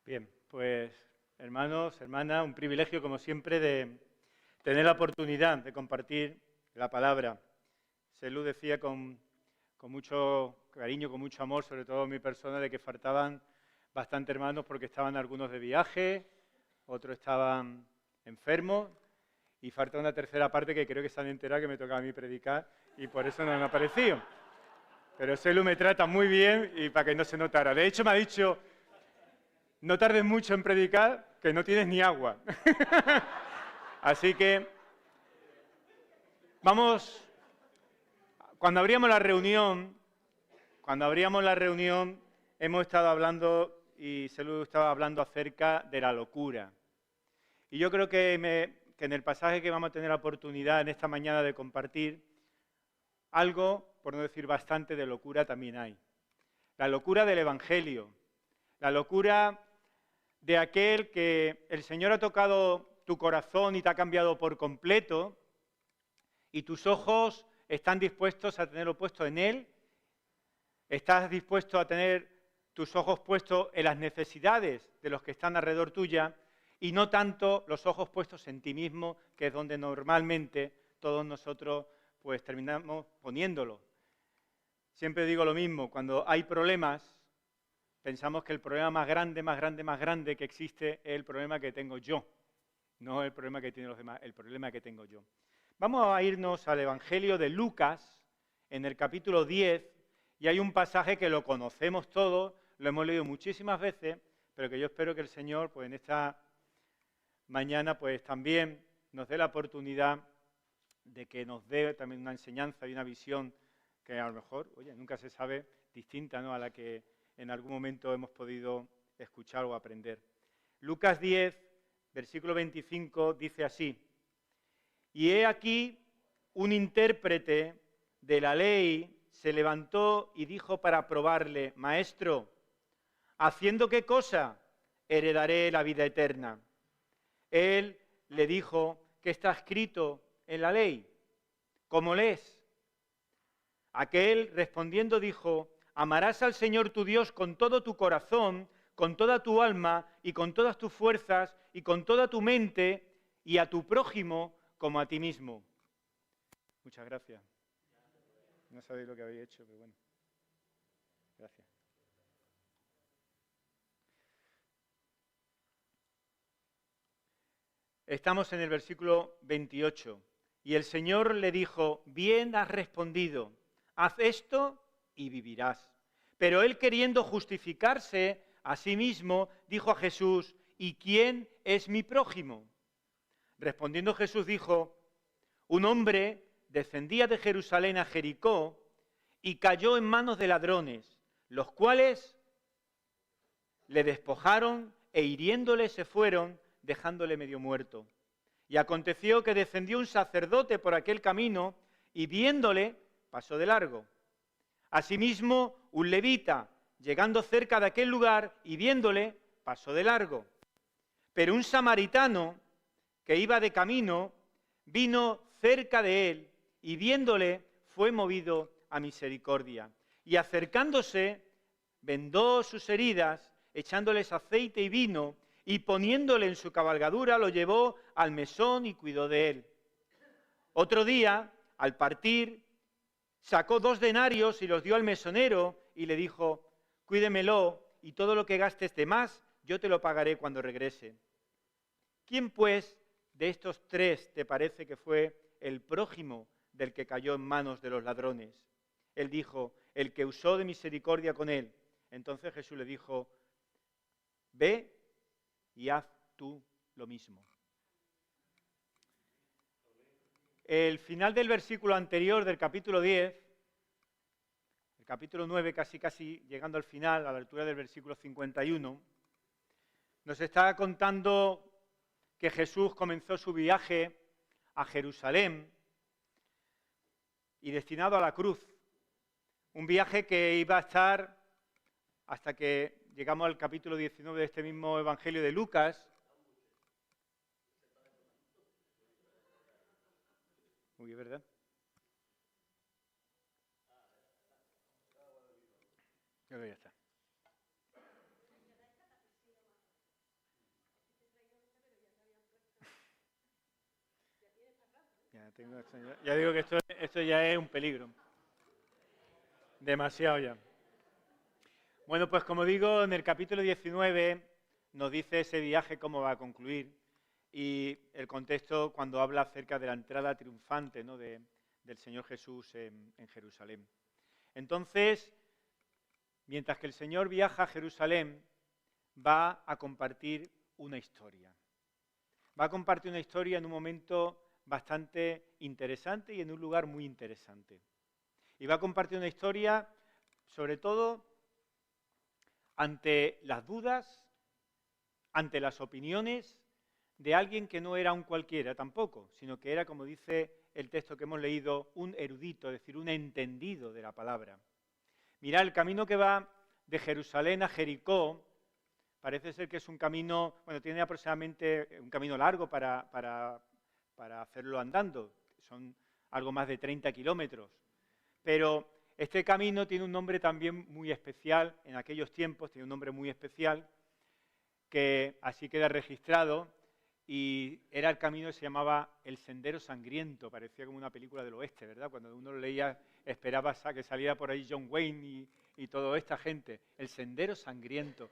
Bien, pues hermanos, hermanas, un privilegio como siempre de tener la oportunidad de compartir la palabra. Selu decía con mucho cariño, con mucho amor, sobre todo mi persona, de que faltaban bastante hermanos porque estaban algunos de viaje, otros estaban enfermos y falta una tercera parte que creo que se han enterado que me tocaba a mí predicar y por eso no han aparecido. Pero Selu me trata muy bien y para que no se notara. De hecho me ha dicho: no tardes mucho en predicar, que no tienes ni agua. Así que vamos, cuando abríamos la reunión, hemos estado hablando, y Selu estaba hablando acerca de la locura. Y yo creo que en el pasaje que vamos a tener la oportunidad en esta mañana de compartir, algo, por no decir bastante, de locura también hay. La locura del Evangelio, la locura de aquel que el Señor ha tocado tu corazón y te ha cambiado por completo, y tus ojos están dispuestos a tenerlo puesto en Él, estás dispuesto a tener tus ojos puestos en las necesidades de los que están alrededor tuya, y no tanto los ojos puestos en ti mismo, que es donde normalmente todos nosotros pues terminamos poniéndolo. Siempre digo lo mismo: cuando hay problemas, pensamos que el problema más grande que existe es el problema que tengo yo, no el problema que tienen los demás, el problema que tengo yo. Vamos a irnos al Evangelio de Lucas, en el capítulo 10, y hay un pasaje que lo conocemos todos, lo hemos leído muchísimas veces, pero que yo espero que el Señor, pues en esta mañana, pues también nos dé la oportunidad de que nos dé también una enseñanza y una visión que a lo mejor, oye, nunca se sabe, distinta, ¿no?, a la que en algún momento hemos podido escuchar o aprender. Lucas 10, versículo 25, dice así: y he aquí un intérprete de la ley se levantó y dijo para probarle: Maestro, ¿haciendo qué cosa heredaré la vida eterna? Él le dijo: ¿qué está escrito en la ley? ¿Cómo lees? Aquel respondiendo dijo: amarás al Señor tu Dios con todo tu corazón, con toda tu alma y con todas tus fuerzas y con toda tu mente, y a tu prójimo como a ti mismo. Muchas gracias. No sabéis lo que habéis hecho, pero bueno. Gracias. Estamos en el versículo 28. Y el Señor le dijo: bien has respondido, haz esto y vivirás. Pero él, queriendo justificarse a sí mismo, dijo a Jesús: ¿y quién es mi prójimo? Respondiendo Jesús dijo: un hombre descendía de Jerusalén a Jericó y cayó en manos de ladrones, los cuales le despojaron e hiriéndole se fueron, dejándole medio muerto. Y aconteció que descendió un sacerdote por aquel camino y viéndole pasó de largo. Asimismo, un levita, llegando cerca de aquel lugar y viéndole, pasó de largo. Pero un samaritano que iba de camino vino cerca de él y viéndole fue movido a misericordia. Y acercándose, vendó sus heridas, echándoles aceite y vino, y poniéndole en su cabalgadura lo llevó al mesón y cuidó de él. Otro día, al partir, sacó 2 denarios y los dio al mesonero y le dijo: cuídemelo y todo lo que gastes de más yo te lo pagaré cuando regrese. ¿Quién pues de estos 3 te parece que fue el prójimo del que cayó en manos de los ladrones? Él dijo: el que usó de misericordia con él. Entonces Jesús le dijo: ve y haz tú lo mismo. El final del versículo anterior del capítulo 10, el capítulo 9, casi llegando al final, a la altura del versículo 51, nos está contando que Jesús comenzó su viaje a Jerusalén y destinado a la cruz. Un viaje que iba a estar hasta que llegamos al capítulo 19 de este mismo Evangelio de Lucas. Muy bien, ¿verdad? Creo que ya está. Ya digo que esto ya es un peligro. Demasiado ya. Bueno, pues como digo, en el capítulo 19 nos dice ese viaje cómo va a concluir y el contexto cuando habla acerca de la entrada triunfante, ¿no?, del Señor Jesús en Jerusalén. Entonces, mientras que el Señor viaja a Jerusalén, va a compartir una historia. Va a compartir una historia en un momento bastante interesante y en un lugar muy interesante. Y va a compartir una historia, sobre todo, ante las dudas, ante las opiniones de alguien que no era un cualquiera tampoco, sino que era, como dice el texto que hemos leído, un erudito, es decir, un entendido de la palabra. Mirad, el camino que va de Jerusalén a Jericó parece ser que es un camino, bueno, tiene aproximadamente un camino largo para hacerlo andando, son algo más de 30 kilómetros, pero este camino tiene un nombre también muy especial, en aquellos tiempos tiene un nombre muy especial, que así queda registrado, y era el camino que se llamaba El Sendero Sangriento, parecía como una película del oeste, ¿verdad? Cuando uno lo leía esperaba que saliera por ahí John Wayne y toda esta gente, El Sendero Sangriento.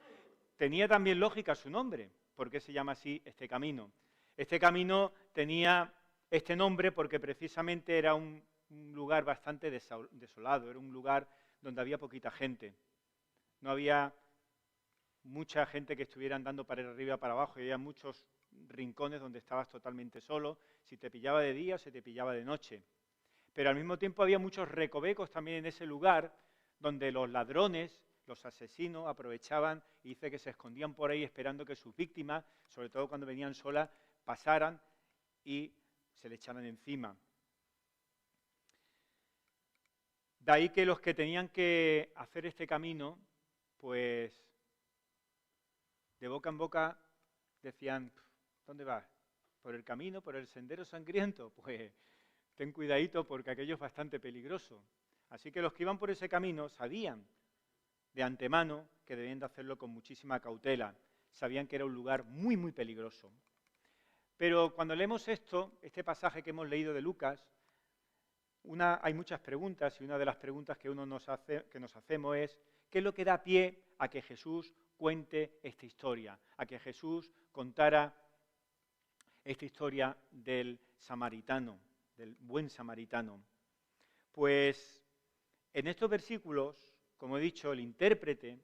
Tenía también lógica su nombre, ¿por qué se llama así este camino? Este camino tenía este nombre porque precisamente era un lugar bastante desolado, era un lugar donde había poquita gente. No había mucha gente que estuviera andando para arriba y para abajo, y había muchos rincones donde estabas totalmente solo, si te pillaba de día o se te pillaba de noche. Pero al mismo tiempo había muchos recovecos también en ese lugar donde los ladrones, los asesinos aprovechaban y dice que se escondían por ahí esperando que sus víctimas, sobre todo cuando venían solas, pasaran y se le echaran encima. De ahí que los que tenían que hacer este camino, pues de boca en boca decían, ¿dónde vas? ¿Por el camino, por el sendero sangriento? Pues ten cuidadito porque aquello es bastante peligroso. Así que los que iban por ese camino sabían de antemano que debían de hacerlo con muchísima cautela. Sabían que era un lugar muy, muy peligroso. Pero cuando leemos este pasaje que hemos leído de Lucas, hay muchas preguntas y una de las preguntas que nos hacemos es ¿qué es lo que da pie a que Jesús cuente esta historia? A que Jesús contara esta historia del samaritano, del buen samaritano. Pues en estos versículos, como he dicho, el intérprete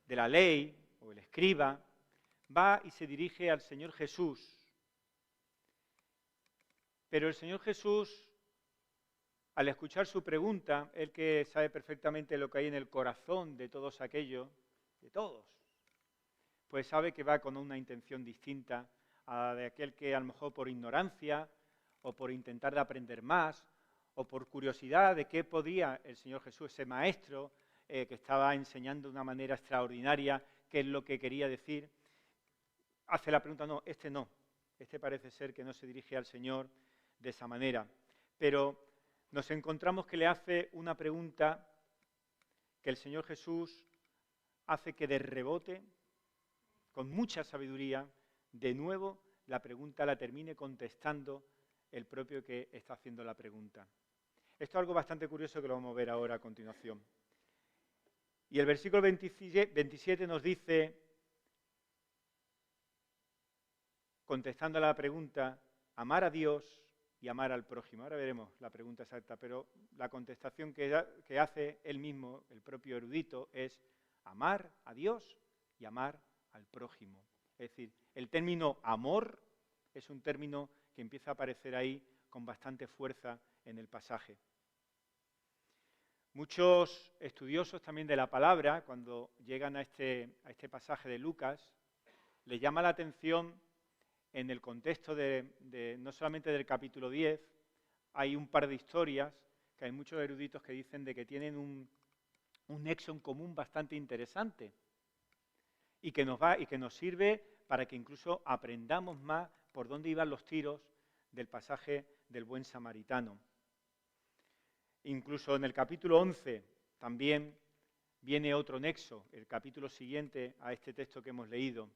de la ley o el escriba va y se dirige al Señor Jesús. Pero el Señor Jesús, al escuchar su pregunta, él que sabe perfectamente lo que hay en el corazón de todos aquellos, de todos, pues sabe que va con una intención distinta a la de aquel que a lo mejor por ignorancia o por intentar de aprender más o por curiosidad de qué podía el Señor Jesús, ese maestro que estaba enseñando de una manera extraordinaria qué es lo que quería decir, hace la pregunta, no, este parece ser que no se dirige al Señor de esa manera, pero nos encontramos que le hace una pregunta que el Señor Jesús hace que de rebote, con mucha sabiduría, de nuevo la pregunta la termine contestando el propio que está haciendo la pregunta. Esto es algo bastante curioso que lo vamos a ver ahora a continuación. Y el versículo 27 nos dice, contestando a la pregunta, amar a Dios y amar al prójimo. Ahora veremos la pregunta exacta, pero la contestación que hace él mismo, el propio erudito, es amar a Dios y amar al prójimo. Es decir, el término amor es un término que empieza a aparecer ahí con bastante fuerza en el pasaje. Muchos estudiosos también de la palabra, cuando llegan a este pasaje de Lucas, les llama la atención en el contexto no solamente del capítulo 10, hay un par de historias que hay muchos eruditos que dicen de que tienen un nexo en común bastante interesante y que nos sirve para que incluso aprendamos más por dónde iban los tiros del pasaje del buen samaritano. Incluso en el capítulo 11 también viene otro nexo, el capítulo siguiente a este texto que hemos leído,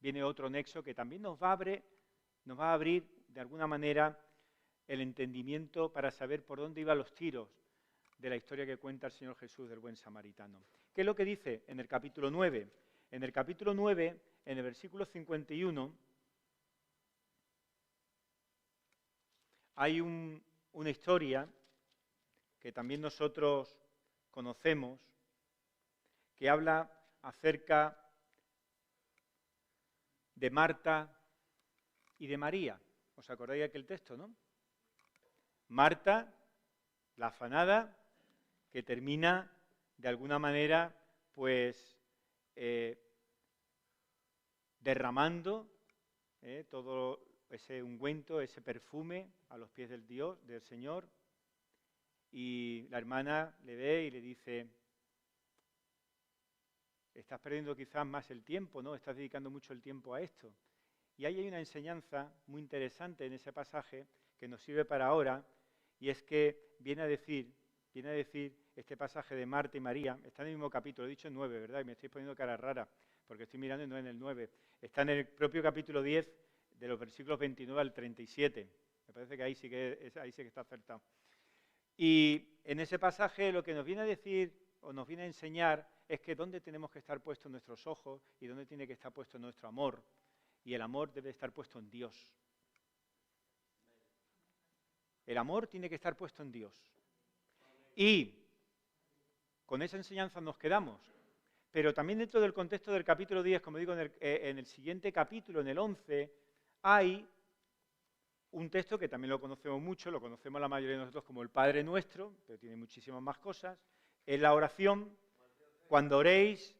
viene otro nexo que también nos va a abrir de alguna manera el entendimiento para saber por dónde iban los tiros de la historia que cuenta el Señor Jesús del buen samaritano. ¿Qué es lo que dice en el capítulo 9? En el capítulo 9, en el versículo 51, hay una historia que también nosotros conocemos, que habla acerca de Marta y de María. ¿Os acordáis de aquel texto, no? Marta, la afanada, que termina de alguna manera, pues, derramando todo ese ungüento, ese perfume a los pies del Dios, del Señor, y la hermana le ve y le dice: estás perdiendo quizás más el tiempo, ¿no? Estás dedicando mucho el tiempo a esto. Y ahí hay una enseñanza muy interesante en ese pasaje que nos sirve para ahora, y es que viene a decir este pasaje de Marta y María, está en el mismo capítulo, he dicho 9, ¿verdad? Y me estoy poniendo cara rara, porque estoy mirando y no en el 9. Está en el propio capítulo 10, de los versículos 29 al 37. Me parece que ahí sí que está acertado. Y en ese pasaje lo que nos viene a decir, o nos viene a enseñar, es que dónde tenemos que estar puestos nuestros ojos y dónde tiene que estar puesto nuestro amor. Y el amor debe estar puesto en Dios. El amor tiene que estar puesto en Dios. Y con esa enseñanza nos quedamos. Pero también dentro del contexto del capítulo 10, como digo, en el siguiente capítulo, en el 11, hay un texto que también lo conocemos mucho, lo conocemos la mayoría de nosotros como el Padre Nuestro, pero tiene muchísimas más cosas. Es la oración, cuando oréis,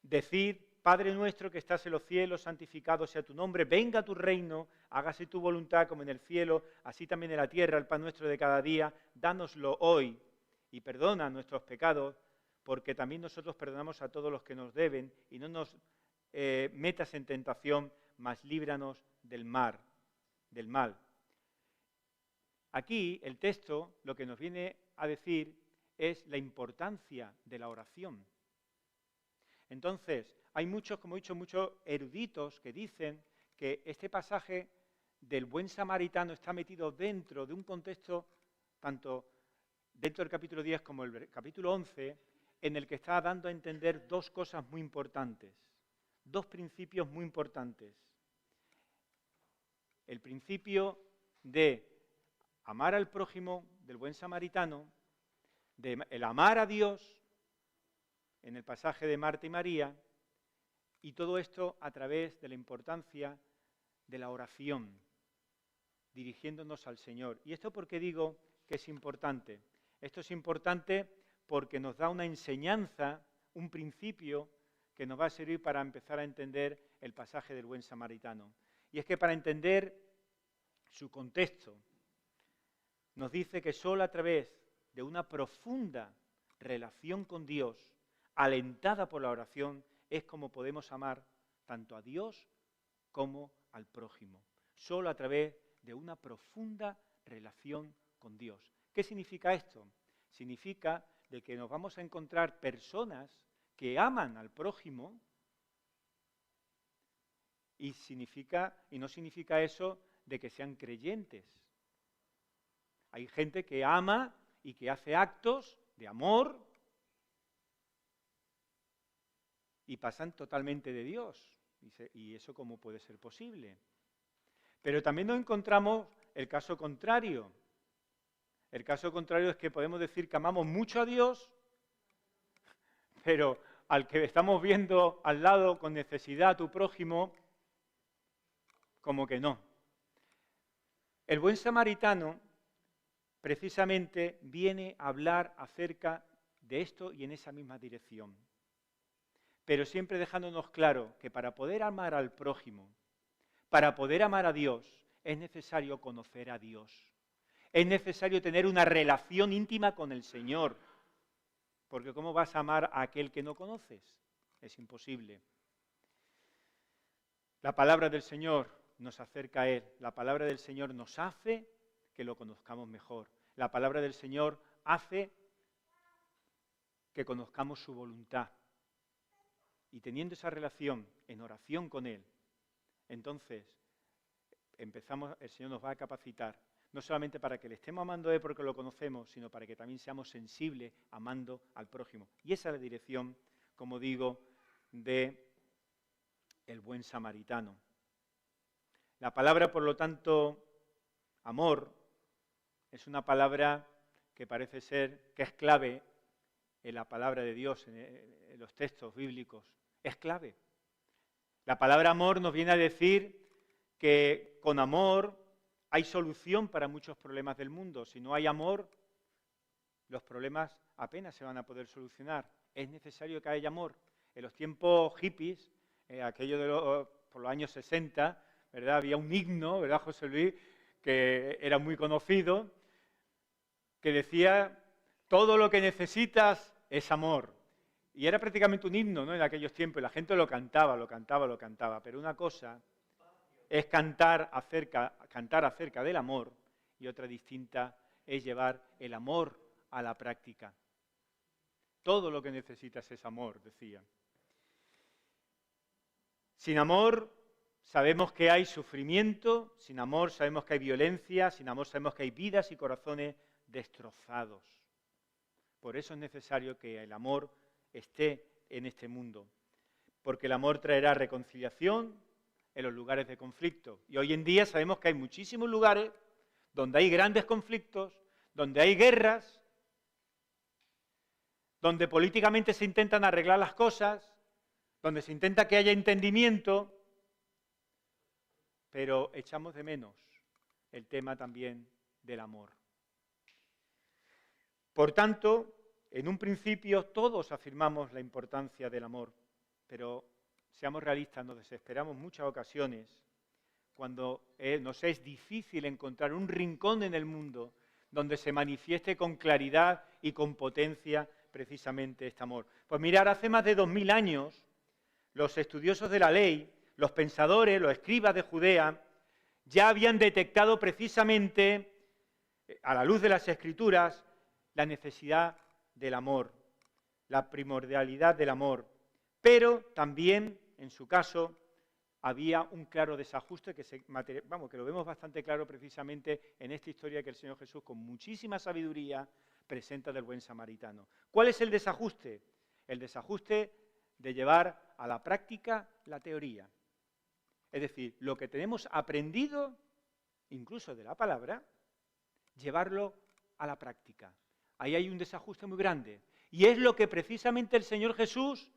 decid: Padre nuestro que estás en los cielos, santificado sea tu nombre, venga tu reino, hágase tu voluntad como en el cielo, así también en la tierra, el pan nuestro de cada día, dánoslo hoy y perdona nuestros pecados, porque también nosotros perdonamos a todos los que nos deben, y no nos metas en tentación, mas líbranos del mal. Aquí el texto lo que nos viene a decir es la importancia de la oración. Entonces, hay muchos, como he dicho, muchos eruditos que dicen que este pasaje del buen samaritano está metido dentro de un contexto, tanto dentro del capítulo 10 como el capítulo 11, en el que está dando a entender dos cosas muy importantes, dos principios muy importantes. El principio de amar al prójimo, del buen samaritano, de el amar a Dios, en el pasaje de Marta y María, y todo esto a través de la importancia de la oración, dirigiéndonos al Señor. ¿Y esto por qué digo que es importante? Esto es importante porque nos da una enseñanza, un principio que nos va a servir para empezar a entender el pasaje del buen samaritano. Y es que para entender su contexto, nos dice que solo a través de una profunda relación con Dios, alentada por la oración, es como podemos amar tanto a Dios como al prójimo. Solo a través de una profunda relación con Dios. ¿Qué significa esto? Significa de que nos vamos a encontrar personas que aman al prójimo, y no significa eso de que sean creyentes. Hay gente que ama y que hace actos de amor y pasan totalmente de Dios. ¿Y eso cómo puede ser posible? Pero también nos encontramos el caso contrario. El caso contrario es que podemos decir que amamos mucho a Dios, pero al que estamos viendo al lado con necesidad, a tu prójimo, como que no. El buen samaritano precisamente viene a hablar acerca de esto y en esa misma dirección. Pero siempre dejándonos claro que para poder amar al prójimo, para poder amar a Dios, es necesario conocer a Dios. Es necesario tener una relación íntima con el Señor. Porque ¿cómo vas a amar a aquel que no conoces? Es imposible. La palabra del Señor nos acerca a Él. La palabra del Señor nos hace que lo conozcamos mejor. La palabra del Señor hace que conozcamos su voluntad. Y teniendo esa relación en oración con Él, entonces el Señor nos va a capacitar No solamente para que le estemos amando a Él porque lo conocemos, sino para que también seamos sensibles amando al prójimo. Y esa es la dirección, como digo, de el buen samaritano. La palabra, por lo tanto, amor, es una palabra que parece ser que es clave en la palabra de Dios, en los textos bíblicos. Es clave. La palabra amor nos viene a decir que con amor hay solución para muchos problemas del mundo. Si no hay amor, los problemas apenas se van a poder solucionar. Es necesario que haya amor. En los tiempos hippies, por los años 60, ¿verdad? Había un himno, ¿verdad, José Luis?, que era muy conocido, que decía, todo lo que necesitas es amor. Y era prácticamente un himno, ¿no?, en aquellos tiempos, y la gente lo cantaba, pero una cosa es cantar acerca del amor, y otra distinta es llevar el amor a la práctica. Todo lo que necesitas es amor, decía. Sin amor sabemos que hay sufrimiento, sin amor sabemos que hay violencia, sin amor sabemos que hay vidas y corazones destrozados. Por eso es necesario que el amor esté en este mundo, porque el amor traerá reconciliación en los lugares de conflicto. Y hoy en día sabemos que hay muchísimos lugares donde hay grandes conflictos, donde hay guerras, donde políticamente se intentan arreglar las cosas, donde se intenta que haya entendimiento, pero echamos de menos el tema también del amor. Por tanto, en un principio todos afirmamos la importancia del amor, pero seamos realistas, nos desesperamos en muchas ocasiones cuando nos es difícil encontrar un rincón en el mundo donde se manifieste con claridad y con potencia precisamente este amor. Pues mirar, hace más de 2000 años, los estudiosos de la ley, los pensadores, los escribas de Judea, ya habían detectado precisamente, a la luz de las Escrituras, la necesidad del amor, la primordialidad del amor. Pero también, en su caso, había un claro desajuste que lo vemos bastante claro precisamente en esta historia que el Señor Jesús, con muchísima sabiduría, presenta del buen samaritano. ¿Cuál es el desajuste? El desajuste de llevar a la práctica la teoría. Es decir, lo que tenemos aprendido, incluso de la palabra, llevarlo a la práctica. Ahí hay un desajuste muy grande. Y es lo que precisamente el Señor Jesús,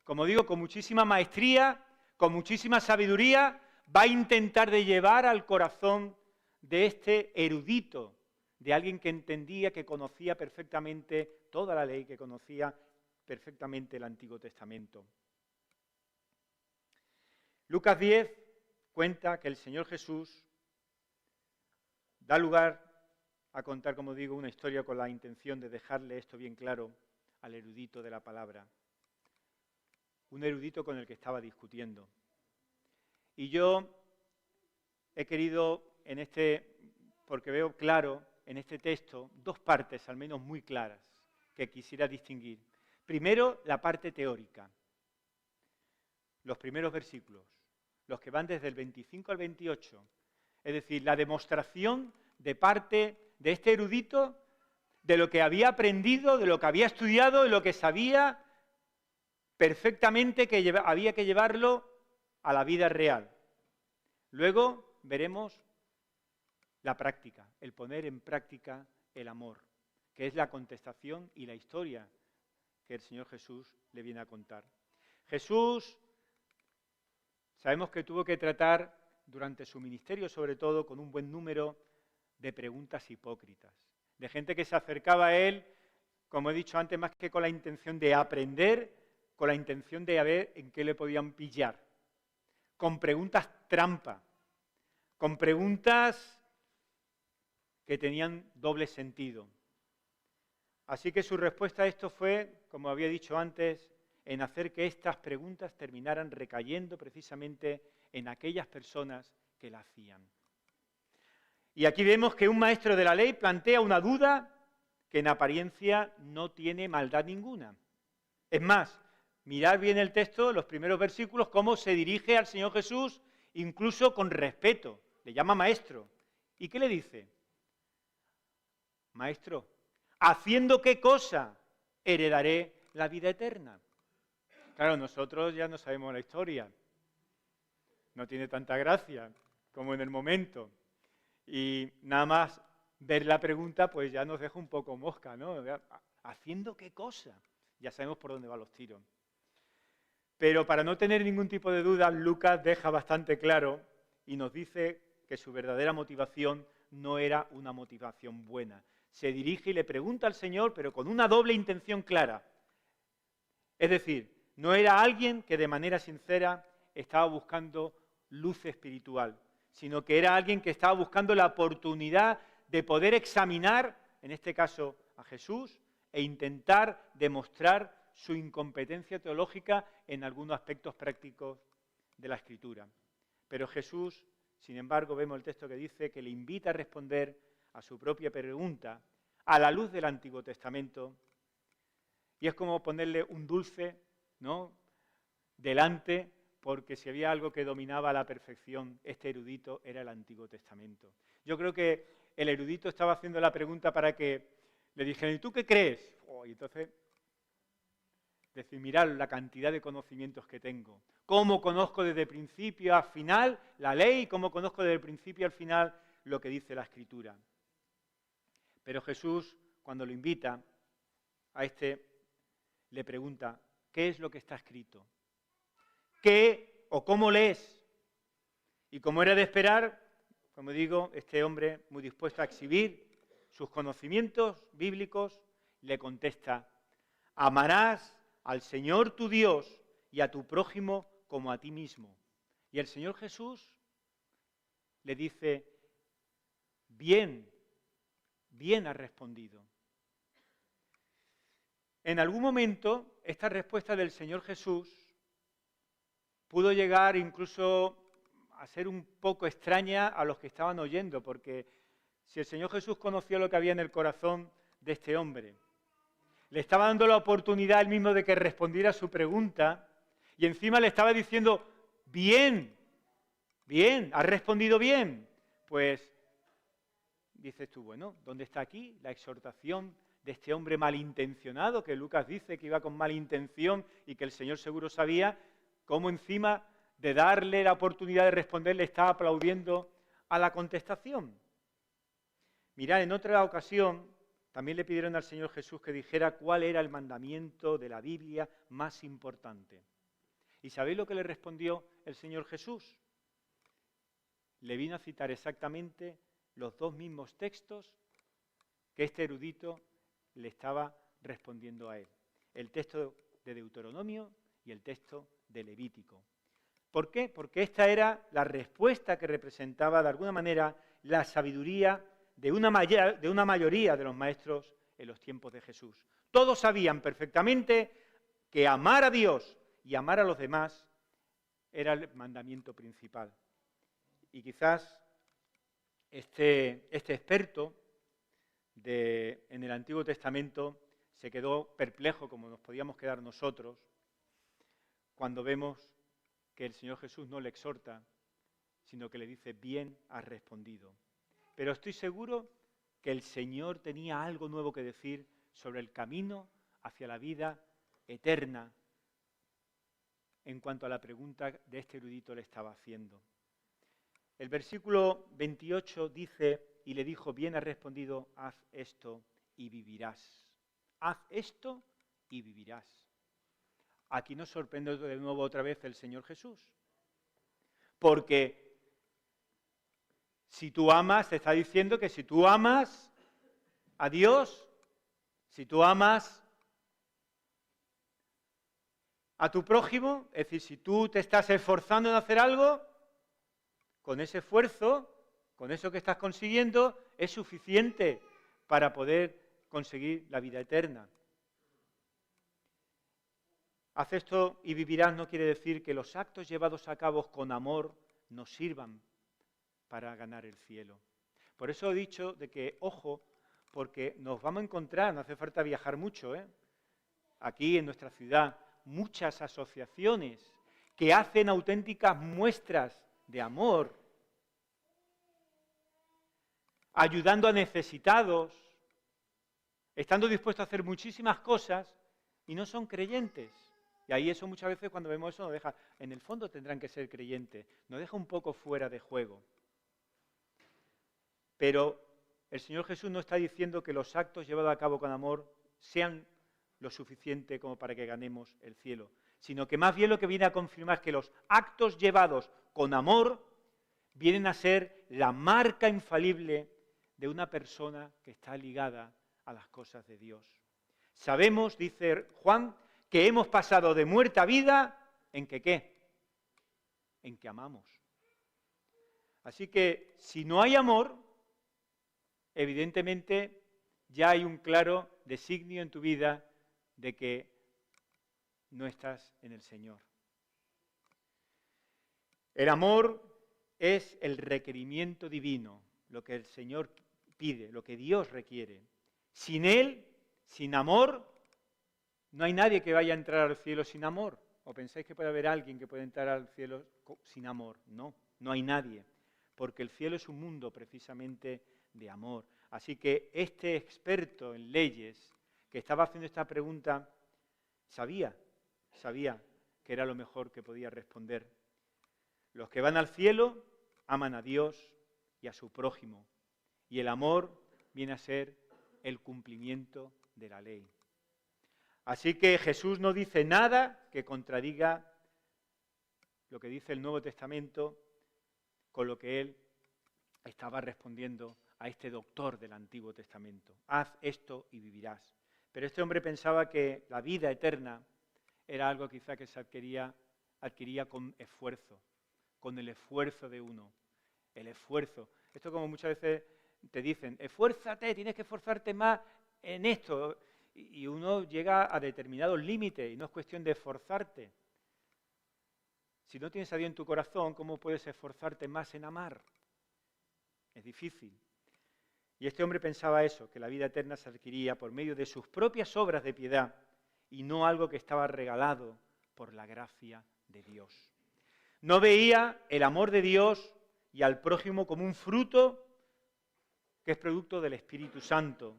como digo, con muchísima maestría, con muchísima sabiduría, va a intentar de llevar al corazón de este erudito, de alguien que entendía, que conocía perfectamente toda la ley, que conocía perfectamente el Antiguo Testamento. Lucas 10 cuenta que el Señor Jesús da lugar a contar, como digo, una historia con la intención de dejarle esto bien claro al erudito de la palabra. Un erudito con el que estaba discutiendo. Y yo he querido porque veo claro en este texto, dos partes al menos muy claras que quisiera distinguir. Primero, la parte teórica. Los primeros versículos, los que van desde el 25 al 28. Es decir, la demostración de parte de este erudito de lo que había aprendido, de lo que había estudiado, de lo que sabía perfectamente que había que llevarlo a la vida real. Luego veremos la práctica, el poner en práctica el amor, que es la contestación y la historia que el Señor Jesús le viene a contar. Jesús, sabemos que tuvo que tratar durante su ministerio, sobre todo, con un buen número de preguntas hipócritas, de gente que se acercaba a él, como he dicho antes, más que con la intención de aprender, con la intención de ver en qué le podían pillar, con preguntas trampa, con preguntas que tenían doble sentido. Así que su respuesta a esto fue, como había dicho antes, en hacer que estas preguntas terminaran recayendo precisamente en aquellas personas que la hacían. Y aquí vemos que un maestro de la ley plantea una duda que en apariencia no tiene maldad ninguna. Es más, mirad bien el texto, los primeros versículos, cómo se dirige al Señor Jesús, incluso con respeto, le llama maestro. ¿Y qué le dice? Maestro, ¿haciendo qué cosa heredaré la vida eterna? Claro, nosotros ya no sabemos la historia. No tiene tanta gracia como en el momento. Y nada más ver la pregunta, pues ya nos deja un poco mosca, ¿no? ¿Haciendo qué cosa? Ya sabemos por dónde van los tiros. Pero para no tener ningún tipo de duda, Lucas deja bastante claro y nos dice que su verdadera motivación no era una motivación buena. Se dirige y le pregunta al Señor, pero con una doble intención clara. Es decir, no era alguien que de manera sincera estaba buscando luz espiritual, sino que era alguien que estaba buscando la oportunidad de poder examinar, en este caso a Jesús, e intentar demostrar su incompetencia teológica en algunos aspectos prácticos de la Escritura. Pero Jesús, sin embargo, vemos el texto que dice que le invita a responder a su propia pregunta a la luz del Antiguo Testamento, y es como ponerle un dulce, ¿no?, delante, porque si había algo que dominaba a la perfección este erudito era el Antiguo Testamento. Yo creo que el erudito estaba haciendo la pregunta para que le dijeran, ¿y tú qué crees? Y entonces decir, mirad la cantidad de conocimientos que tengo. ¿Cómo conozco desde principio a final la ley? ¿Cómo conozco desde el principio al final lo que dice la Escritura? Pero Jesús, cuando lo invita a le pregunta, ¿qué es lo que está escrito? ¿Qué o cómo lees? Y como era de esperar, como digo, este hombre muy dispuesto a exhibir sus conocimientos bíblicos, le contesta, amarás al Señor tu Dios y a tu prójimo como a ti mismo. Y el Señor Jesús le dice, bien has respondido. En algún momento, esta respuesta del Señor Jesús pudo llegar incluso a ser un poco extraña a los que estaban oyendo, porque si el Señor Jesús conocía lo que había en el corazón de este hombre, le estaba dando la oportunidad él mismo de que respondiera a su pregunta, y encima le estaba diciendo, bien, has respondido bien. Pues dices tú, bueno, ¿dónde está aquí la exhortación de este hombre malintencionado, que Lucas dice que iba con mala intención y que el Señor seguro sabía, cómo encima de darle la oportunidad de responder le estaba aplaudiendo a la contestación? Mirad, en otra ocasión también le pidieron al Señor Jesús que dijera cuál era el mandamiento de la Biblia más importante. ¿Y sabéis lo que le respondió el Señor Jesús? Le vino a citar exactamente los dos mismos textos que este erudito le estaba respondiendo a él. El texto de Deuteronomio y el texto de Levítico. ¿Por qué? Porque esta era la respuesta que representaba de alguna manera la sabiduría de una mayoría de los maestros en los tiempos de Jesús. Todos sabían perfectamente que amar a Dios y amar a los demás era el mandamiento principal. Y quizás este experto en el Antiguo Testamento se quedó perplejo, como nos podíamos quedar nosotros, cuando vemos que el Señor Jesús no le exhorta, sino que le dice, bien has respondido. Pero estoy seguro que el Señor tenía algo nuevo que decir sobre el camino hacia la vida eterna en cuanto a la pregunta de este erudito le estaba haciendo. El versículo 28 dice, y le dijo, bien has respondido, haz esto y vivirás. Haz esto y vivirás. Aquí nos sorprende de nuevo otra vez el Señor Jesús. Porque si tú amas, te está diciendo que si tú amas a Dios, si tú amas a tu prójimo, es decir, si tú te estás esforzando en hacer algo, con ese esfuerzo, con eso que estás consiguiendo, es suficiente para poder conseguir la vida eterna. Haz esto y vivirás no quiere decir que los actos llevados a cabo con amor nos sirvan para ganar el cielo. Por eso he dicho de que, ojo, porque nos vamos a encontrar, no hace falta viajar mucho, aquí en nuestra ciudad, muchas asociaciones que hacen auténticas muestras de amor, ayudando a necesitados, estando dispuestos a hacer muchísimas cosas y no son creyentes. Y ahí eso muchas veces cuando vemos eso nos deja, en el fondo tendrán que ser creyentes, nos deja un poco fuera de juego. Pero el Señor Jesús no está diciendo que los actos llevados a cabo con amor sean lo suficiente como para que ganemos el cielo, sino que más bien lo que viene a confirmar es que los actos llevados con amor vienen a ser la marca infalible de una persona que está ligada a las cosas de Dios. Sabemos, dice Juan, que hemos pasado de muerte a vida en que ¿qué? En que amamos. Así que si no hay amor, evidentemente ya hay un claro designio en tu vida de que no estás en el Señor. El amor es el requerimiento divino, lo que el Señor pide, lo que Dios requiere. Sin Él, sin amor, no hay nadie que vaya a entrar al cielo sin amor. ¿O pensáis que puede haber alguien que pueda entrar al cielo sin amor? No, no hay nadie, porque el cielo es un mundo precisamente de amor. Así que este experto en leyes que estaba haciendo esta pregunta sabía que era lo mejor que podía responder. Los que van al cielo aman a Dios y a su prójimo, y el amor viene a ser el cumplimiento de la ley. Así que Jesús no dice nada que contradiga lo que dice el Nuevo Testamento con lo que él estaba respondiendo a este doctor del Antiguo Testamento. Haz esto y vivirás. Pero este hombre pensaba que la vida eterna era algo quizá que se adquiría con esfuerzo, con el esfuerzo de uno. El esfuerzo. Esto como muchas veces te dicen, esfuérzate, tienes que esforzarte más en esto. Y uno llega a determinados límites y no es cuestión de esforzarte. Si no tienes a Dios en tu corazón, ¿cómo puedes esforzarte más en amar? Es difícil. Y este hombre pensaba eso, que la vida eterna se adquiría por medio de sus propias obras de piedad y no algo que estaba regalado por la gracia de Dios. No veía el amor de Dios y al prójimo como un fruto que es producto del Espíritu Santo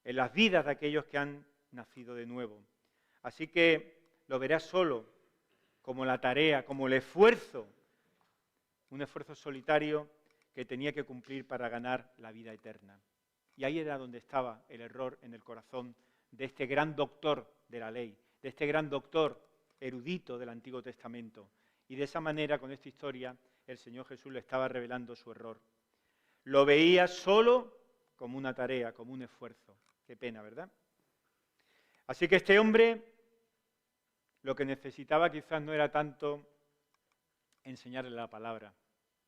en las vidas de aquellos que han nacido de nuevo. Así que lo verás solo como la tarea, como el esfuerzo, un esfuerzo solitario que tenía que cumplir para ganar la vida eterna. Y ahí era donde estaba el error en el corazón de este gran doctor de la ley, de este gran doctor erudito del Antiguo Testamento. Y de esa manera, con esta historia, el Señor Jesús le estaba revelando su error. Lo veía solo como una tarea, como un esfuerzo. Qué pena, ¿verdad? Así que este hombre lo que necesitaba quizás no era tanto enseñarle la palabra.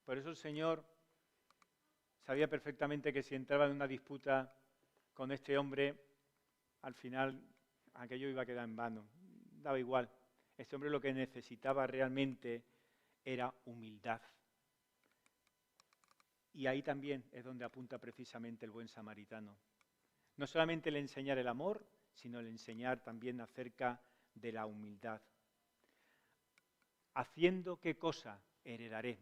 Por eso el Señor sabía perfectamente que si entraba en una disputa con este hombre, al final aquello iba a quedar en vano. Daba igual. Este hombre lo que necesitaba realmente era humildad. Y ahí también es donde apunta precisamente el buen samaritano. No solamente el enseñar el amor, sino el enseñar también acerca de la humildad. Haciendo qué cosa heredaré.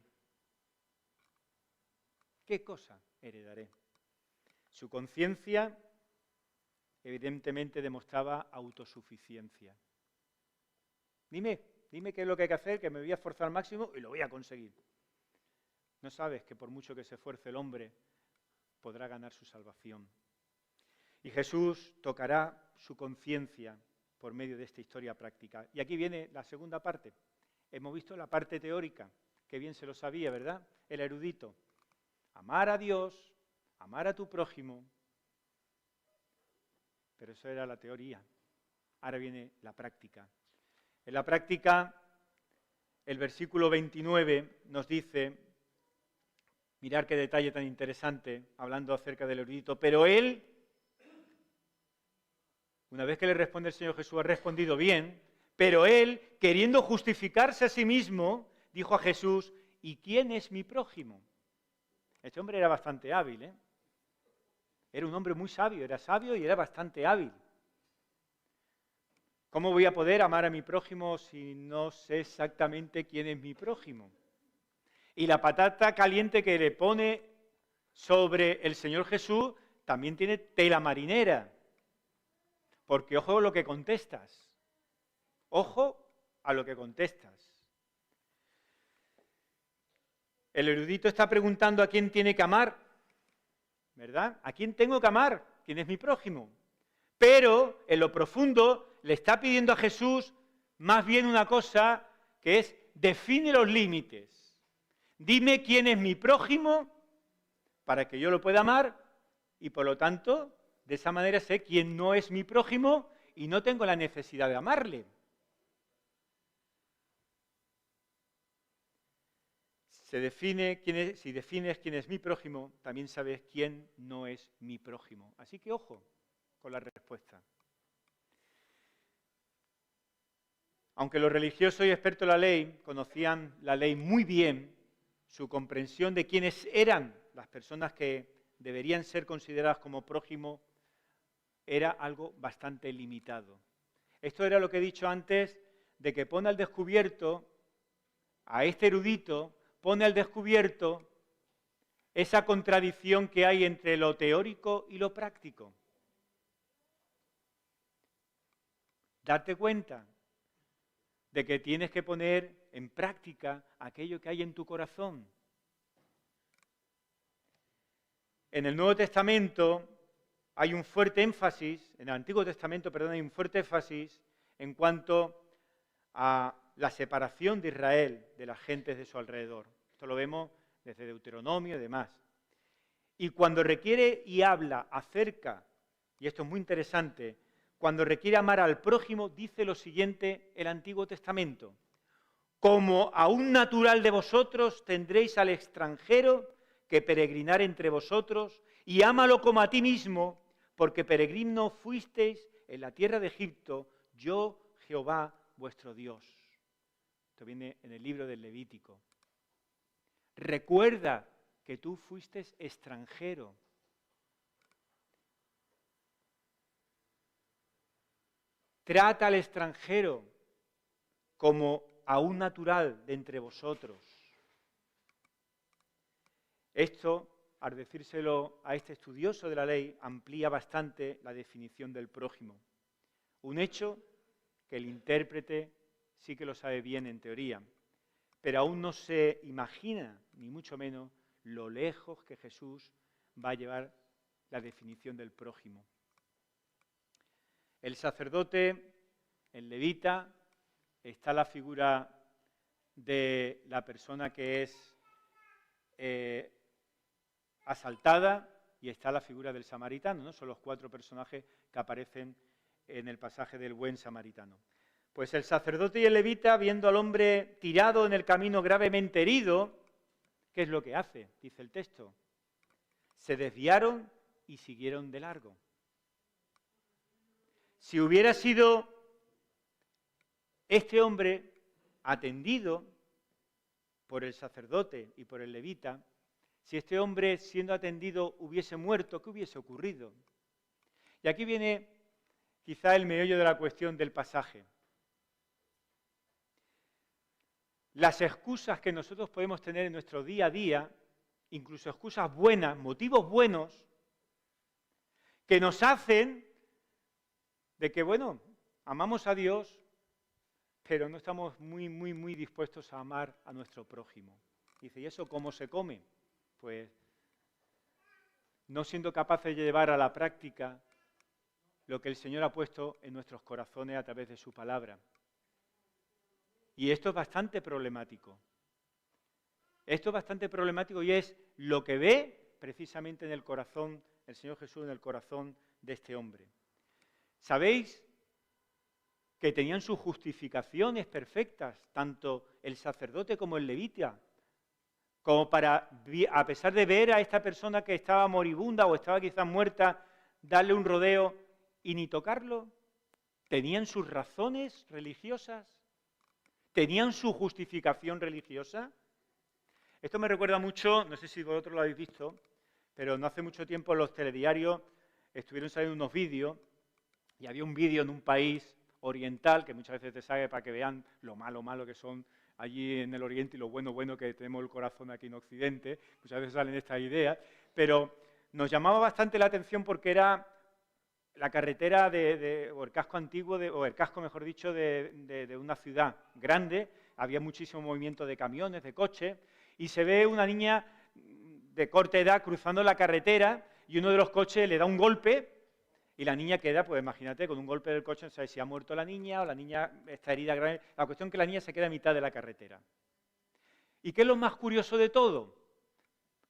¿Qué cosa heredaré? Su conciencia evidentemente demostraba autosuficiencia. Dime qué es lo que hay que hacer, que me voy a esforzar al máximo y lo voy a conseguir. ¿No sabes que por mucho que se esfuerce el hombre, podrá ganar su salvación? Y Jesús tocará su conciencia por medio de esta historia práctica. Y aquí viene la segunda parte. Hemos visto la parte teórica, que bien se lo sabía, ¿verdad? El erudito. Amar a Dios, amar a tu prójimo. Pero eso era la teoría. Ahora viene la práctica. En la práctica, el versículo 29 nos dice, mirad qué detalle tan interesante, hablando acerca del erudito, pero él, una vez que le responde el Señor Jesús, ha respondido bien, pero él, queriendo justificarse a sí mismo, dijo a Jesús, ¿y quién es mi prójimo? Este hombre era bastante hábil, ¿eh? Era un hombre muy sabio, era sabio y era bastante hábil. ¿Cómo voy a poder amar a mi prójimo si no sé exactamente quién es mi prójimo? Y la patata caliente que le pone sobre el Señor Jesús también tiene tela marinera. Porque ojo a lo que contestas. Ojo a lo que contestas. El erudito está preguntando a quién tiene que amar, ¿verdad? ¿A quién tengo que amar? ¿Quién es mi prójimo? Pero en lo profundo le está pidiendo a Jesús más bien una cosa que es: define los límites. Dime quién es mi prójimo para que yo lo pueda amar y por lo tanto de esa manera sé quién no es mi prójimo y no tengo la necesidad de amarle. Si defines quién es mi prójimo, también sabes quién no es mi prójimo. Así que ojo con la respuesta. Aunque los religiosos y expertos en la ley conocían la ley muy bien, su comprensión de quiénes eran las personas que deberían ser consideradas como prójimo era algo bastante limitado. Esto era lo que he dicho antes, de que pone al descubierto, a este erudito, pone al descubierto esa contradicción que hay entre lo teórico y lo práctico. Darte cuenta de que tienes que poner en práctica aquello que hay en tu corazón. En el Nuevo Testamento hay un fuerte énfasis, en el Antiguo Testamento, perdón, hay un fuerte énfasis en cuanto a la separación de Israel de las gentes de su alrededor. Esto lo vemos desde Deuteronomio y demás. Y cuando requiere y habla acerca, y esto es muy interesante, cuando requiere amar al prójimo, dice lo siguiente el Antiguo Testamento: como a un natural de vosotros tendréis al extranjero que peregrinar entre vosotros, y ámalo como a ti mismo, porque peregrino fuisteis en la tierra de Egipto, yo Jehová vuestro Dios. Esto viene en el libro del Levítico. Recuerda que tú fuiste extranjero. Trata al extranjero como a un natural de entre vosotros. Esto, al decírselo a este estudioso de la ley, amplía bastante la definición del prójimo. Un hecho que el intérprete sí que lo sabe bien en teoría, pero aún no se imagina, ni mucho menos, lo lejos que Jesús va a llevar la definición del prójimo. El sacerdote, el levita, está la figura de la persona que es asaltada y está la figura del samaritano, ¿no? Son los 4 personajes que aparecen en el pasaje del buen samaritano. Pues el sacerdote y el levita, viendo al hombre tirado en el camino gravemente herido, ¿qué es lo que hace? Dice el texto: se desviaron y siguieron de largo. Si hubiera sido este hombre atendido por el sacerdote y por el levita, si este hombre siendo atendido hubiese muerto, ¿qué hubiese ocurrido? Y aquí viene quizá el meollo de la cuestión del pasaje. Las excusas que nosotros podemos tener en nuestro día a día, incluso excusas buenas, motivos buenos, que nos hacen de que, bueno, amamos a Dios, pero no estamos muy dispuestos a amar a nuestro prójimo. Dice, ¿y eso cómo se come? Pues no siendo capaces de llevar a la práctica lo que el Señor ha puesto en nuestros corazones a través de su palabra. Y esto es bastante problemático. Esto es bastante problemático y es lo que ve precisamente en el corazón, el Señor Jesús en el corazón de este hombre. ¿Sabéis que tenían sus justificaciones perfectas, tanto el sacerdote como el levita, como para, a pesar de ver a esta persona que estaba moribunda o estaba quizás muerta, darle un rodeo y ni tocarlo? ¿Tenían sus razones religiosas? ¿Tenían su justificación religiosa? Esto me recuerda mucho, no sé si vosotros lo habéis visto, pero no hace mucho tiempo en los telediarios estuvieron saliendo unos vídeos y había un vídeo en un país oriental, que muchas veces te sale para que vean lo malo que son allí en el Oriente y lo bueno que tenemos el corazón aquí en Occidente. Muchas veces salen estas ideas, pero nos llamaba bastante la atención porque era la carretera o el casco antiguo, o el casco, mejor dicho, de una ciudad grande. Había muchísimo movimiento de camiones, de coches, y se ve una niña de corta edad cruzando la carretera y uno de los coches le da un golpe y la niña queda, pues imagínate, con un golpe del coche, no sabes si ha muerto la niña o la niña está herida grave. La cuestión es que la niña se queda a mitad de la carretera. ¿Y qué es lo más curioso de todo?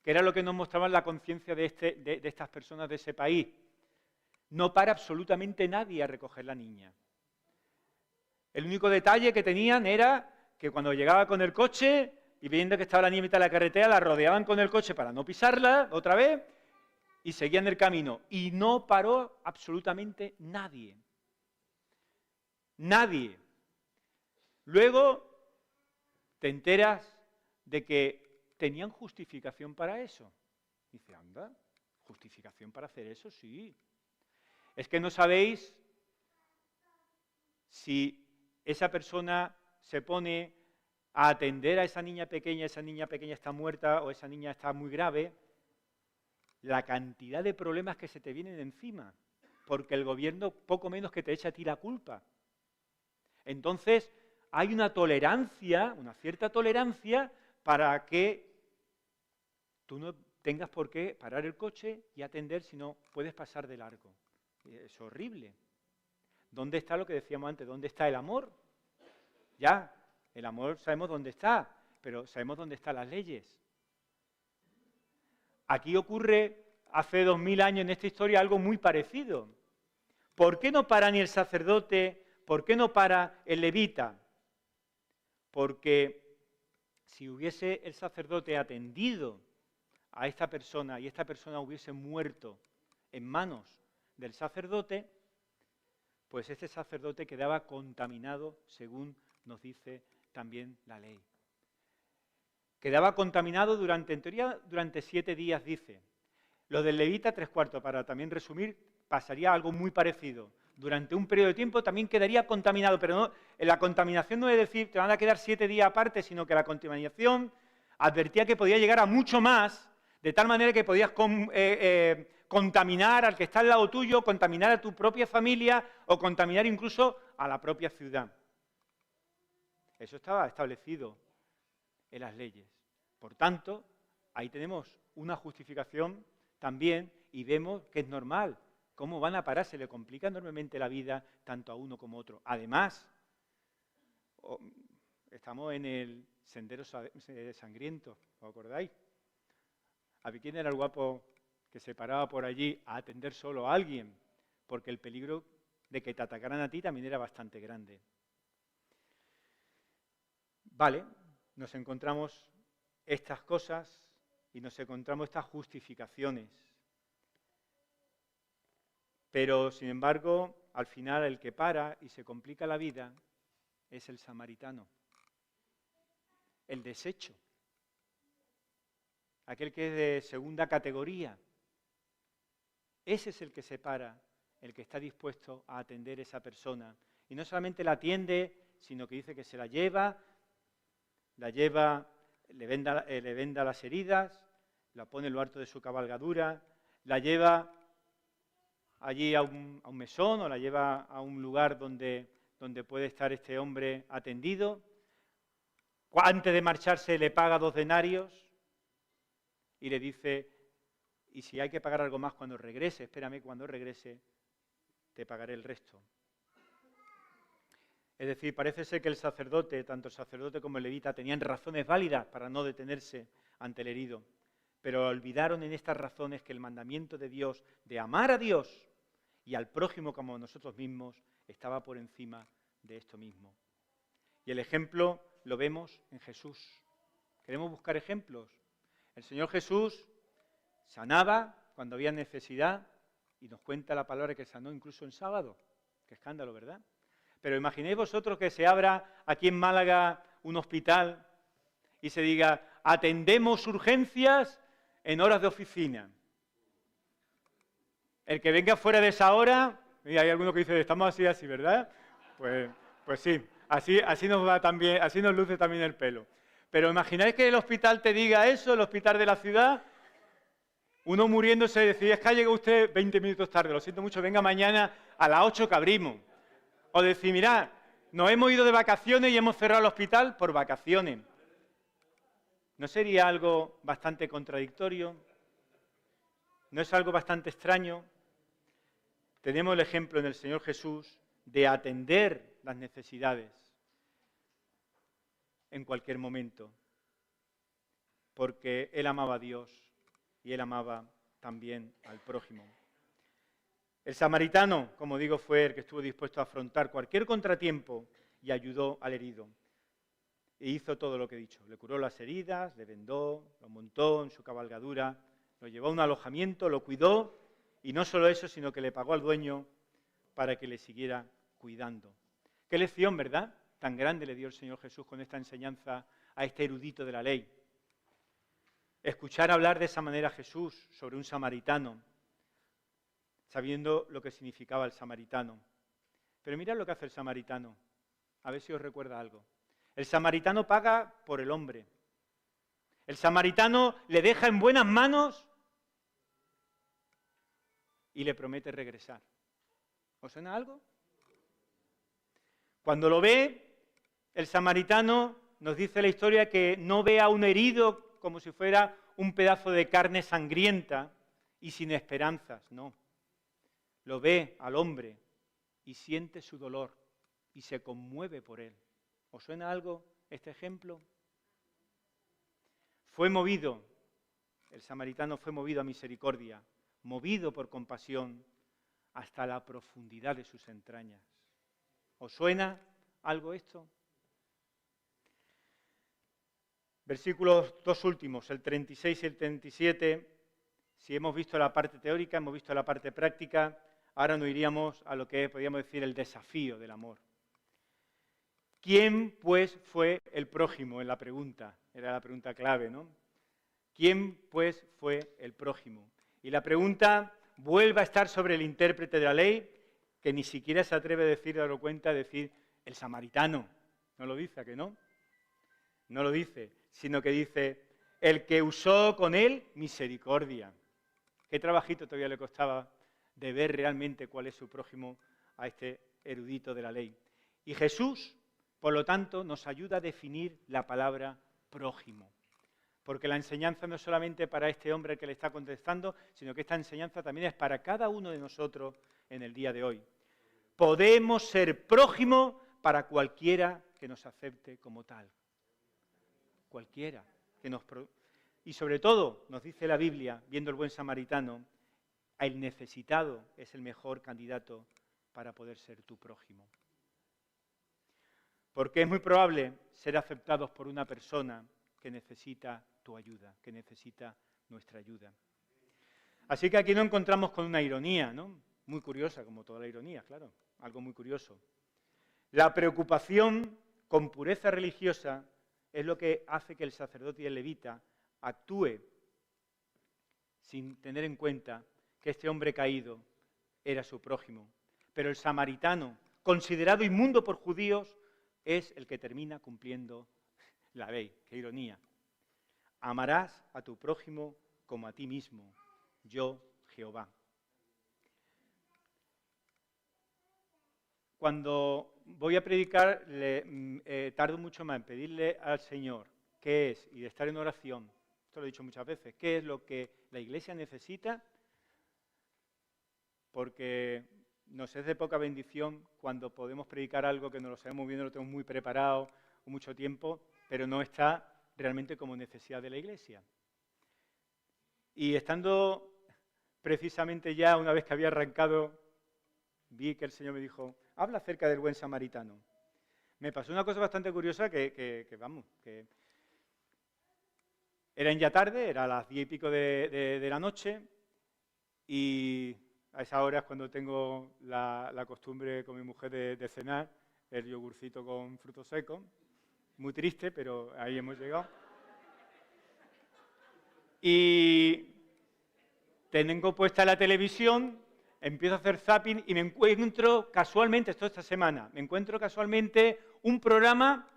Que era lo que nos mostraba la conciencia de estas personas de ese país. No para absolutamente nadie a recoger la niña. El único detalle que tenían era que cuando llegaba con el coche y viendo que estaba la niña en mitad de la carretera, la rodeaban con el coche para no pisarla otra vez y seguían el camino. Y no paró absolutamente nadie. Nadie. Luego te enteras de que tenían justificación para eso. Dice, anda, ¿justificación para hacer eso? Sí. Es que no sabéis si esa persona se pone a atender a esa niña pequeña está muerta o esa niña está muy grave, la cantidad de problemas que se te vienen encima, porque el gobierno poco menos que te echa a ti la culpa. Entonces, hay una tolerancia, una cierta tolerancia, para que tú no tengas por qué parar el coche y atender, si no puedes pasar de largo. Es horrible. ¿Dónde está lo que decíamos antes? ¿Dónde está el amor? Ya, el amor sabemos dónde está, pero sabemos dónde están las leyes. Aquí ocurre, hace 2000 años en esta historia, algo muy parecido. ¿Por qué no para ni el sacerdote? ¿Por qué no para el levita? Porque si hubiese el sacerdote atendido a esta persona y esta persona hubiese muerto en manos del sacerdote, pues este sacerdote quedaba contaminado, según nos dice también la ley. Quedaba contaminado en teoría, durante 7 días, dice. Lo del levita, 3/4, para también resumir, pasaría algo muy parecido. Durante un periodo de tiempo también quedaría contaminado, pero no, la contaminación no es decir, te van a quedar 7 días aparte, sino que la contaminación advertía que podía llegar a mucho más, de tal manera que podías contaminar al que está al lado tuyo, contaminar a tu propia familia o contaminar incluso a la propia ciudad. Eso estaba establecido en las leyes. Por tanto, ahí tenemos una justificación también y vemos que es normal. ¿Cómo van a parar? Se le complica enormemente la vida tanto a uno como a otro. Además, estamos en el sendero sangriento, ¿os acordáis? ¿A quién era el guapo que se paraba por allí a atender solo a alguien? Porque el peligro de que te atacaran a ti también era bastante grande. Vale, nos encontramos estas cosas y nos encontramos estas justificaciones. Pero, sin embargo, al final el que para y se complica la vida es el samaritano, el desecho, aquel que es de segunda categoría. Ese es el que se para, el que está dispuesto a atender a esa persona. Y no solamente la atiende, sino que dice que se la lleva, le venda las heridas, la pone en lo alto de su cabalgadura, la lleva allí a un mesón o la lleva a un lugar donde puede estar este hombre atendido. Antes de marcharse le paga 2 denarios y le dice, y si hay que pagar algo más cuando regrese, espérame, cuando regrese te pagaré el resto. Es decir, parece ser que el sacerdote, tanto el sacerdote como el levita, tenían razones válidas para no detenerse ante el herido, pero olvidaron en estas razones que el mandamiento de Dios de amar a Dios y al prójimo como nosotros mismos estaba por encima de esto mismo. Y el ejemplo lo vemos en Jesús. ¿Queremos buscar ejemplos? El Señor Jesús sanaba cuando había necesidad y nos cuenta la palabra que sanó incluso en sábado. Qué escándalo, ¿verdad? Pero imaginéis vosotros que se abra aquí en Málaga un hospital y se diga, atendemos urgencias en horas de oficina. El que venga fuera de esa hora, y hay algunos que dicen, estamos así, ¿verdad? Pues sí, así nos va también, así nos luce también el pelo. Pero imagináis que el hospital te diga eso, el hospital de la ciudad, Uno muriéndose decía, es que ha llegado usted 20 minutos tarde, lo siento mucho, venga mañana a las 8 que abrimos. O decir, mirad, nos hemos ido de vacaciones y hemos cerrado el hospital por vacaciones. ¿No sería algo bastante contradictorio? ¿No es algo bastante extraño? Tenemos el ejemplo en el Señor Jesús de atender las necesidades en cualquier momento, porque Él amaba a Dios y Él amaba también al prójimo. El samaritano, como digo, fue el que estuvo dispuesto a afrontar cualquier contratiempo y ayudó al herido. E hizo todo lo que he dicho. Le curó las heridas, le vendó, lo montó en su cabalgadura, lo llevó a un alojamiento, lo cuidó, y no solo eso, sino que le pagó al dueño para que le siguiera cuidando. Qué lección, ¿verdad? Tan grande le dio el Señor Jesús con esta enseñanza a este erudito de la ley. Escuchar hablar de esa manera a Jesús sobre un samaritano, sabiendo lo que significaba el samaritano. Pero mirad lo que hace el samaritano, a ver si os recuerda algo. El samaritano paga por el hombre. El samaritano le deja en buenas manos y le promete regresar. ¿Os suena algo? Cuando lo ve, el samaritano nos dice la historia que no ve a un herido como si fuera un pedazo de carne sangrienta y sin esperanzas, no. Lo ve al hombre y siente su dolor y se conmueve por él. ¿Os suena algo este ejemplo? El samaritano fue movido a misericordia, movido por compasión hasta la profundidad de sus entrañas. ¿Os suena algo esto? Versículos dos últimos, el 36 y el 37, si hemos visto la parte teórica, hemos visto la parte práctica, ahora nos iríamos a lo que podríamos decir el desafío del amor. ¿Quién, pues, fue el prójimo? En la pregunta, era la pregunta clave, ¿no? ¿Quién, pues, fue el prójimo? Y la pregunta vuelve a estar sobre el intérprete de la ley, que ni siquiera se atreve a decir, darlo cuenta, a decir el samaritano. No lo dice, ¿a que no? No lo dice, sino que dice el que usó con él misericordia. Qué trabajito todavía le costaba de ver realmente cuál es su prójimo a este erudito de la ley. Y Jesús, por lo tanto, nos ayuda a definir la palabra prójimo. Porque la enseñanza no es solamente para este hombre que le está contestando, sino que esta enseñanza también es para cada uno de nosotros en el día de hoy. Podemos ser prójimo para cualquiera que nos acepte como tal. Cualquiera que nos... Y sobre todo, nos dice la Biblia, viendo el buen samaritano, el necesitado es el mejor candidato para poder ser tu prójimo. Porque es muy probable ser aceptados por una persona que necesita tu ayuda, que necesita nuestra ayuda. Así que aquí nos encontramos con una ironía, ¿no? Muy curiosa, como toda la ironía, claro, algo muy curioso. La preocupación con pureza religiosa es lo que hace que el sacerdote y el levita actúe sin tener en cuenta que este hombre caído era su prójimo. Pero el samaritano, considerado inmundo por judíos, es el que termina cumpliendo la ley. ¡Qué ironía! Amarás a tu prójimo como a ti mismo, yo, Jehová. Cuando voy a predicar, tardo mucho más en pedirle al Señor qué es, y de estar en oración, esto lo he dicho muchas veces, qué es lo que la Iglesia necesita, porque nos es de poca bendición cuando podemos predicar algo que no lo sabemos bien, lo tenemos muy preparado, mucho tiempo, pero no está realmente como necesidad de la Iglesia. Y estando precisamente ya, una vez que había arrancado, vi que el Señor me dijo, habla acerca del buen samaritano. Me pasó una cosa bastante curiosa que eran ya tarde, era a las 10 y pico de la noche, y a esa hora es cuando tengo la costumbre con mi mujer de cenar, el yogurcito con frutos secos. Muy triste, pero ahí hemos llegado. Y tengo puesta la televisión, empiezo a hacer zapping y me encuentro casualmente, esto esta semana, me encuentro casualmente un programa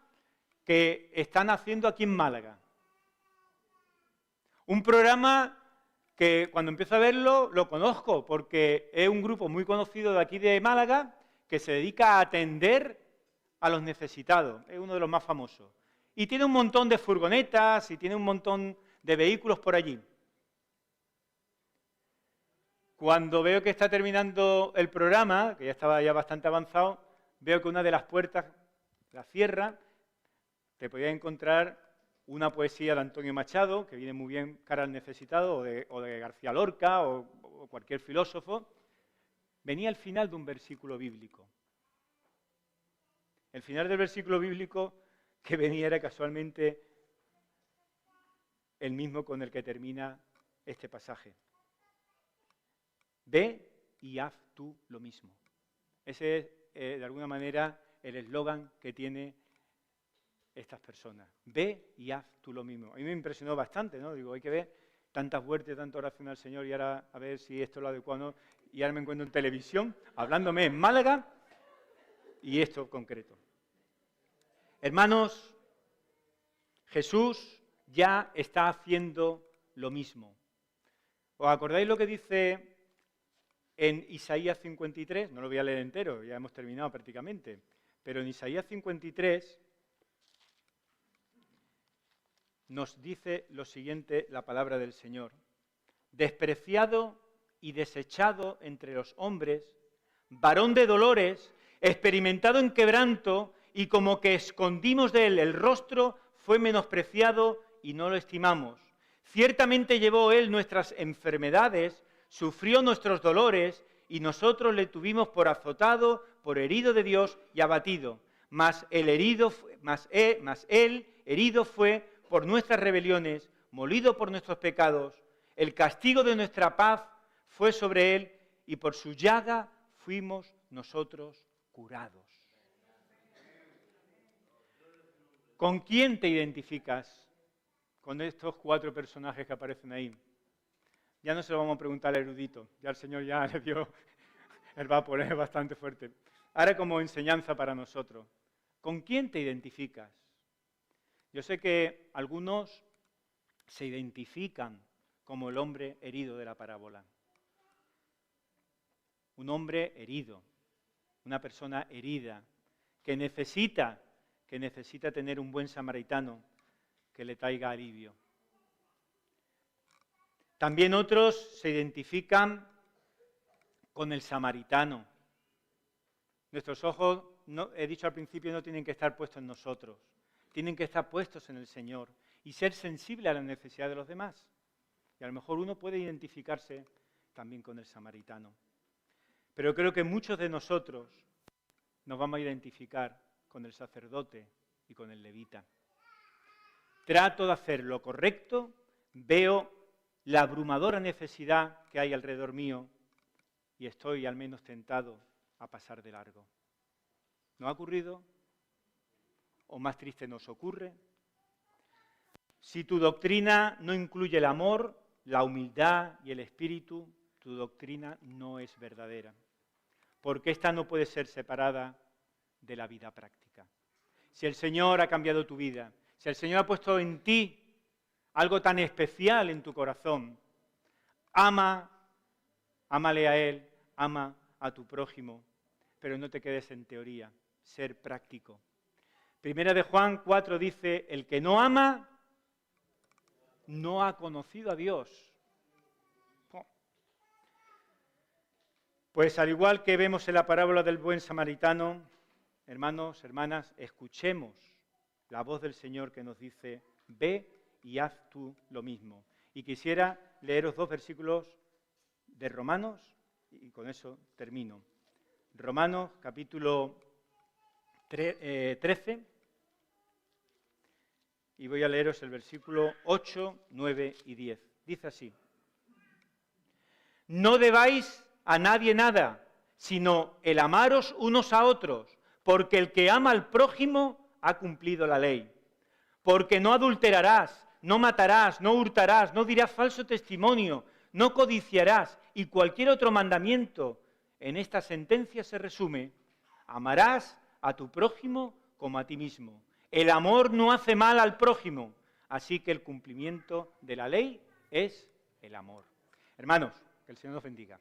que están haciendo aquí en Málaga. Un programa que cuando empiezo a verlo lo conozco, porque es un grupo muy conocido de aquí de Málaga que se dedica a atender a los necesitados, es uno de los más famosos. Y tiene un montón de furgonetas y tiene un montón de vehículos por allí. Cuando veo que está terminando el programa, que ya estaba ya bastante avanzado, veo que una de las puertas la cierra, te podías encontrar una poesía de Antonio Machado, que viene muy bien cara al necesitado, o de García Lorca, o cualquier filósofo. Venía al final de un versículo bíblico. El final del versículo bíblico que venía era casualmente el mismo con el que termina este pasaje. Ve y haz tú lo mismo. Ese es, de alguna manera, el eslogan que tiene estas personas. Ve y haz tú lo mismo. A mí me impresionó bastante, ¿no? Digo, hay que ver tantas vueltas, tanta oración al Señor y ahora a ver si esto es lo adecuado. Y ahora me encuentro en televisión, hablándome en Málaga, y esto concreto. Hermanos, Jesús ya está haciendo lo mismo. ¿Os acordáis lo que dice en Isaías 53? No lo voy a leer entero, ya hemos terminado prácticamente. Pero en Isaías 53 nos dice lo siguiente la palabra del Señor. Despreciado y desechado entre los hombres, varón de dolores, experimentado en quebranto, y como que escondimos de él el rostro, fue menospreciado y no lo estimamos. Ciertamente llevó él nuestras enfermedades, sufrió nuestros dolores, y nosotros le tuvimos por azotado, por herido de Dios y abatido. Mas él herido fue por nuestras rebeliones, molido por nuestros pecados. El castigo de nuestra paz fue sobre él, y por su llaga fuimos nosotros curados. ¿Con quién te identificas? Con estos 4 personajes que aparecen ahí. Ya no se lo vamos a preguntar al erudito, ya el Señor ya le dio el vapor, es bastante fuerte. Ahora como enseñanza para nosotros, ¿con quién te identificas? Yo sé que algunos se identifican como el hombre herido de la parábola. Un hombre herido, una persona herida, que necesita tener un buen samaritano que le traiga alivio. También otros se identifican con el samaritano. Nuestros ojos, he dicho al principio, no tienen que estar puestos en nosotros, tienen que estar puestos en el Señor y ser sensible a la necesidad de los demás. Y a lo mejor uno puede identificarse también con el samaritano. Pero creo que muchos de nosotros nos vamos a identificar con el sacerdote y con el levita. Trato de hacer lo correcto, veo la abrumadora necesidad que hay alrededor mío y estoy al menos tentado a pasar de largo. ¿No ha ocurrido? ¿O más triste nos ocurre? Si tu doctrina no incluye el amor, la humildad y el espíritu, tu doctrina no es verdadera, porque esta no puede ser separada de la vida práctica. Si el Señor ha cambiado tu vida, si el Señor ha puesto en ti algo tan especial en tu corazón, ámale a Él, ama a tu prójimo, pero no te quedes en teoría, ser práctico. Primera de Juan 4 dice, el que no ama, no ha conocido a Dios. Pues al igual que vemos en la parábola del buen samaritano, hermanos, hermanas, escuchemos la voz del Señor que nos dice, ve y haz tú lo mismo. Y quisiera leeros 2 versículos de Romanos, y con eso termino. Romanos capítulo 13, y voy a leeros el versículo 8, 9 y 10. Dice así, no debáis a nadie nada, sino el amaros unos a otros, porque el que ama al prójimo ha cumplido la ley. Porque no adulterarás, no matarás, no hurtarás, no dirás falso testimonio, no codiciarás, y cualquier otro mandamiento en esta sentencia se resume, amarás a tu prójimo como a ti mismo. El amor no hace mal al prójimo, así que el cumplimiento de la ley es el amor. Hermanos, que el Señor nos bendiga.